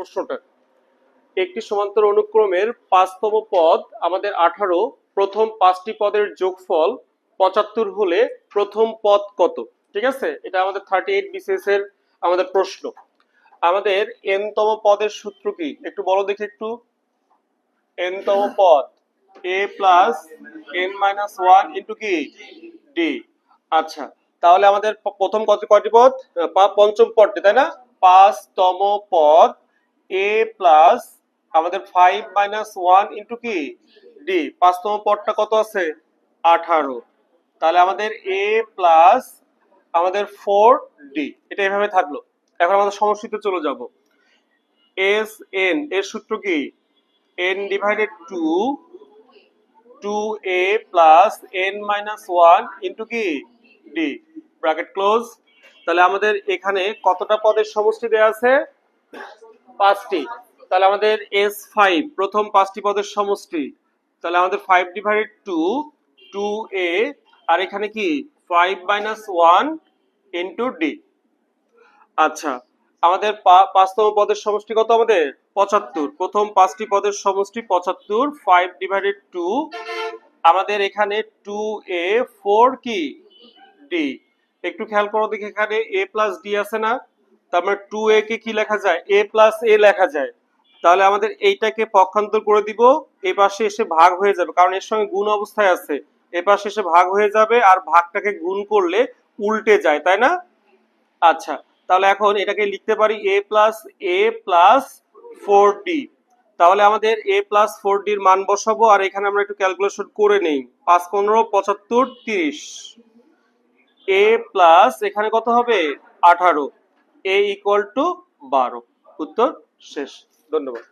প্রশ্নটা। একটি সমান্তর অনুক্রমের 5তম পদ আমাদের 18, প্রথম 5টি পদের যোগফল 75 হলে প্রথম পদ কত? ঠিক আছে, এটা আমাদের 38 বিসিএস এর আমাদের প্রশ্ন। আমাদের n তম পদের সূত্র কি একটু বলো দেখি একটু। n তম পদ a plus n minus 1 into কি d। আচ্ছা, তাহলে আমাদের প্রথম কয়টি পদ? পঞ্চম পদটি, তাই না? 5তম পদ a প্লাস আমাদের 5 মাইনাস 1 ইন্টু কি d। 5তম পদটা কত আছে? 18। তাহলে আমাদের a প্লাস আমাদের 4d, এটা এভাবে থাকলো। এখন আমাদের সমষ্টিতে চলে যাব। এস এন এর সূত্র কি? n divided 2a plus n minus 1 into কি d, ব্র্যাকেট ক্লোজ। তাহলে আমাদের এখানে কতটা পদের সমষ্টি দেয়া আছে? 5টি। তাহলে আমাদের s5 প্রথম 5টি পদের সমষ্টি। তাহলে আমাদের 5 ডিভাইডেড 2a, আর এখানে কি 5 মাইনাস 1 ইন্টু d। আচ্ছা, আমাদের 5তম পদের সমষ্টি কত? আমাদের 75। প্রথম 5টি পদের সমষ্টি 75, 5 ডিভাইডেড 2, আমাদের এখানে 2a 4 কি d। একটু খেয়াল করো দেখি, এখানে a প্লাস d আছে না? তার মানে 2a কে কি লেখা যায়? a প্লাস a লেখা যায়। তাহলে আমাদের এইটাকে পক্ষান্তর করে দিব, এই পাশে এসে ভাগ হয়ে যাবে, কারণ এর সঙ্গে গুণ অবস্থায় আছে। এ পাশে এসে ভাগ হয়ে যাবে, আর ভাগটাকে গুণ করলে উল্টে যায়, তাই না? আচ্ছা, তাহলে এখন এটাকে লিখতে পারি a প্লাস 4d। তাহলে আমাদের a প্লাস 4d এর মান বসাবো, আর এখানে আমরা একটু ক্যালকুলেশন করে নেই। 5 15 75 30, a প্লাস এখানে কত হবে? 18, a ইকুয়াল টু 12। উত্তর শেষ। ধন্যবাদ।